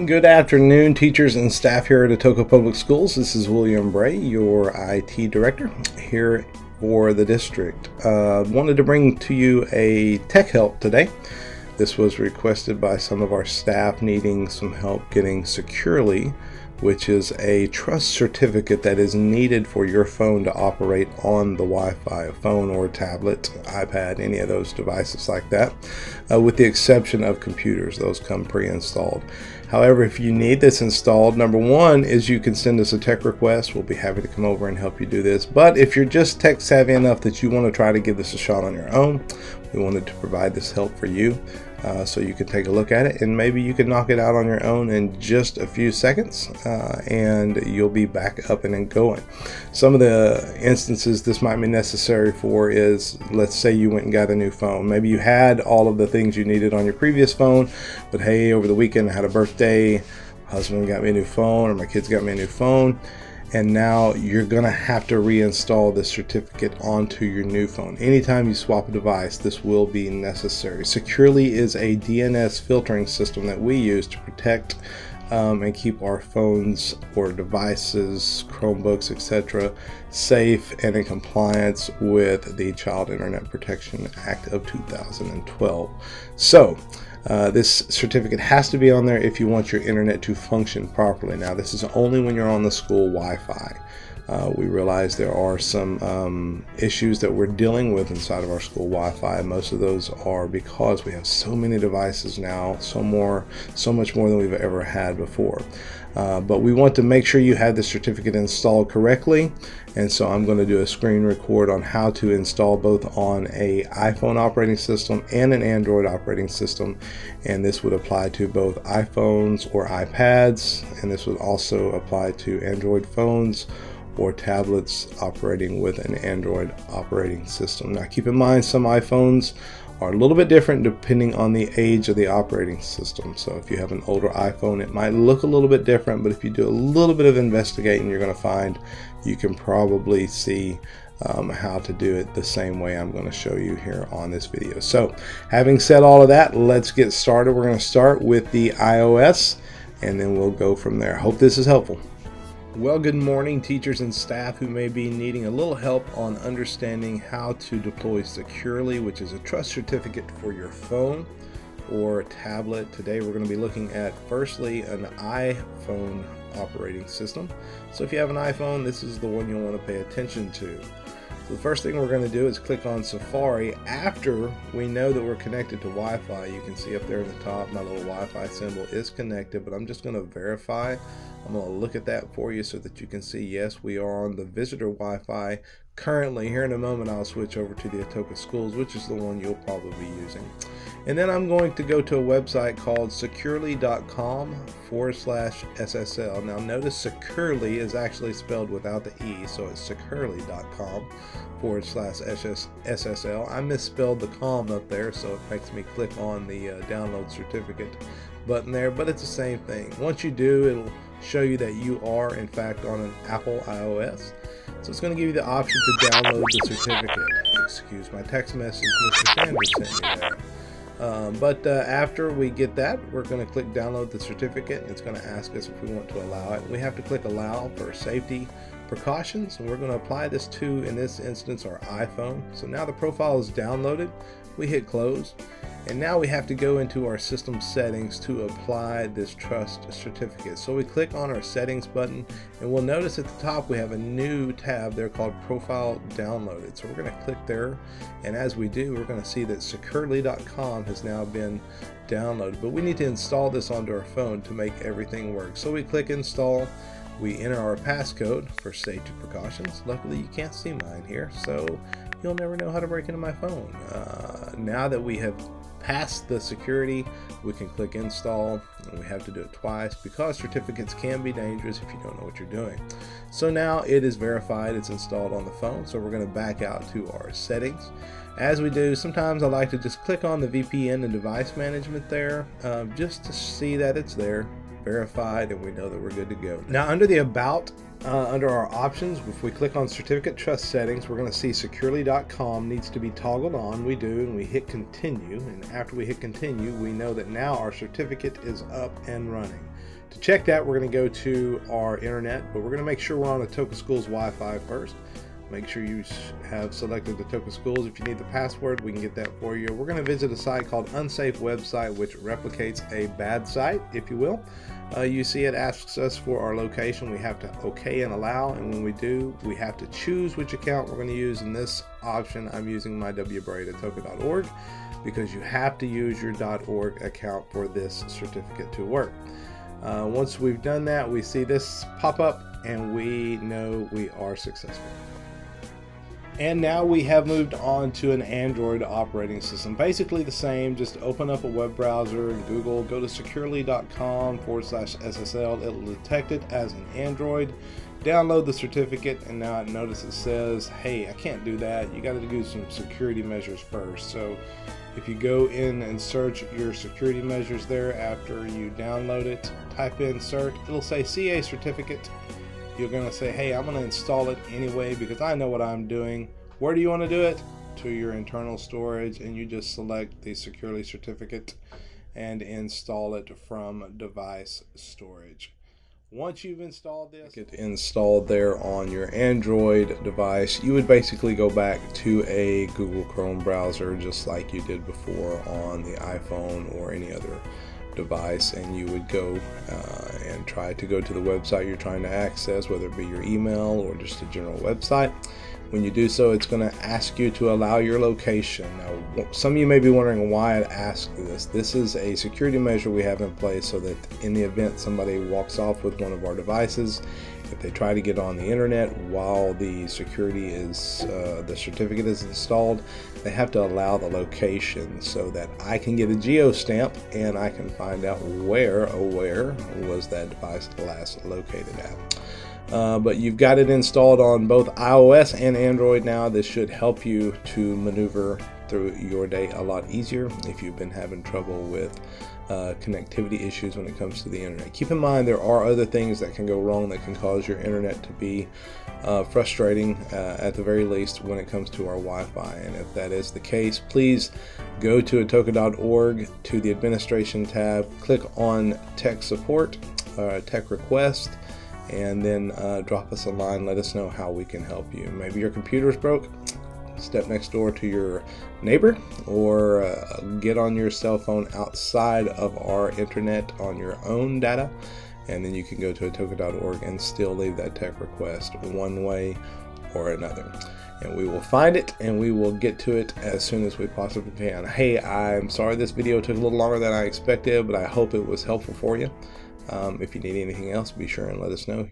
Good afternoon, teachers and staff here at Atoka Public Schools. This is William Bray, your IT director here for the district. Wanted to bring to you a tech help today. This was requested by some of our staff needing some help getting Securely, which is a trust certificate that is needed for your phone to operate on the Wi-Fi, a phone or tablet, iPad, any of those devices like that, with the exception of computers. Those come pre-installed. However, if you need this installed, number one is you can send us a tech request. We'll be happy to come over and help you do this. But if you're just tech savvy enough that you want to try to give this a shot on your own, we wanted to provide this help for you. So you can take a look at it and maybe you can knock it out on your own in just a few seconds and you'll be back up and going. Some of the instances this might be necessary for is, let's say you went and got a new phone. Maybe you had all of the things you needed on your previous phone, but hey, over the weekend I had a birthday, my husband got me a new phone, or my kids got me a new phone. And now you're going to have to reinstall this certificate onto your new phone. Anytime you swap a device, this will be necessary. Securely is a DNS filtering system that we use to protect and keep our phones or devices, Chromebooks, etc., safe and in compliance with the Child Internet Protection Act of 2012. So, this certificate has to be on there if you want your internet to function properly. Now, this is only when you're on the school Wi-Fi. We realize there are some issues that we're dealing with inside of our school Wi-Fi. Most of those are because we have so many devices now, so much more than we've ever had before. But we want to make sure you have the certificate installed correctly, and so I'm going to do a screen record on how to install both on a iPhone operating system and an Android operating system, and this would apply to both iPhones or iPads, and this would also apply to Android phones or tablets operating with an Android operating system. Now keep in mind, some iPhones are a little bit different depending on the age of the operating system. So if you have an older iPhone, it might look a little bit different, but if you do a little bit of investigating, you're going to find you can probably see how to do it the same way I'm going to show you here on this video. So having said all of that, let's get started. We're going to start with the iOS and then we'll go from there. Hope this is helpful. Well, good morning, teachers and staff who may be needing a little help on understanding how to deploy Securely, which is a trust certificate for your phone or tablet. Today we're going to be looking at, firstly, an iPhone operating system. So if you have an iPhone, this is the one you'll want to pay attention to. So the first thing we're going to do is click on Safari. After we know that we're connected to Wi-Fi, you can see up there in the top my little Wi-Fi symbol is connected, but I'm just going to verify. I'm going to look at that for you so that you can see, yes, we are on the visitor Wi-Fi. Currently, here in a moment, I'll switch over to the Atoka Schools, which is the one you'll probably be using. And then I'm going to go to a website called securely.com/SSL. Now notice Securely is actually spelled without the E, so it's securely.com/SSL. I misspelled the com up there, so it makes me click on the download certificate button there, but it's the same thing. Once you do, it'll show you that you are in fact on an Apple iOS. So it's going to give you the option to download the certificate. Excuse my text message Mr. Sanders sent me there. But after we get that, we're going to click download the certificate, and it's going to ask us if we want to allow it. We have to click allow for safety precautions, and we're going to apply this to, in this instance, our iPhone. So now the profile is downloaded. We hit close, and now we have to go into our system settings to apply this trust certificate. So we click on our settings button, and we'll notice at the top we have a new tab there called Profile Downloaded. So we're going to click there, and as we do, we're going to see that securely.com has now been downloaded, but we need to install this onto our phone to make everything work. So we click install. We enter our passcode for safety precautions. Luckily, you can't see mine here, so you'll never know how to break into my phone. Now that we have passed the security, we can click install, and we have to do it twice because certificates can be dangerous if you don't know what you're doing. So now it is verified, it's installed on the phone, so we're going to back out to our settings. As we do, sometimes I like to just click on the VPN and device management there, just to see that it's there, verified, and we know that we're good to go. Now under the About Under our options, if we click on certificate trust settings, we're going to see securely.com needs to be toggled on. We do, and we hit continue. And after we hit continue, we know that now our certificate is up and running. To check that, we're going to go to our internet, but we're going to make sure we're on Atoka Schools Wi-Fi first. Make sure you have selected Atoka Schools. If you need the password, we can get that for you. We're going to visit a site called Unsafe Website, which replicates a bad site, if you will. You see it asks us for our location. We have to OK and allow, and when we do, we have to choose which account we're going to use. In this option, I'm using my wbray at atoka.org because you have to use your .org account for this certificate to work. Once we've done that, we see this pop up and we know we are successful. And now we have moved on to an Android operating system. Basically the same, just open up a web browser and Google, go to securely.com/SSL. It'll detect it as an Android. Download the certificate, and now notice it says, hey, I can't do that. You got to do some security measures first. So if you go in and search your security measures there after you download it, type in cert, it'll say CA certificate. You're going to say, hey, I'm going to install it anyway because I know what I'm doing. Where do you want to do it? To your internal storage, and you just select the securely certificate and install it from device storage. Once you've installed this, get installed there on your Android device, you would basically go back to a Google Chrome browser just like you did before on the iPhone or any other device, and you would go and try to go to the website you're trying to access, whether it be your email or just a general website. When you do so, it's going to ask you to allow your location. Now, some of you may be wondering why it asks this. This is a security measure we have in place so that in the event somebody walks off with one of our devices, if they try to get on the internet while the security is the certificate is installed, they have to allow the location so that I can get a geo stamp and I can find out where was that device last located at. But you've got it installed on both iOS and Android now. This should help you to maneuver through your day a lot easier if you've been having trouble with connectivity issues when it comes to the internet. Keep in mind there are other things that can go wrong that can cause your internet to be frustrating at the very least when it comes to our Wi-Fi, and if that is the case, please go to atoka.org to the administration tab, click on tech support, tech request, and then drop us a line. Let us know how we can help you. Maybe your computer's broke. Step next door to your neighbor, or get on your cell phone outside of our internet on your own data, and then you can go to atoka.org and still leave that tech request one way or another, and we will find it and we will get to it as soon as we possibly can. Hey, I'm sorry this video took a little longer than I expected, but I hope it was helpful for you. If you need anything else, be sure and let us know.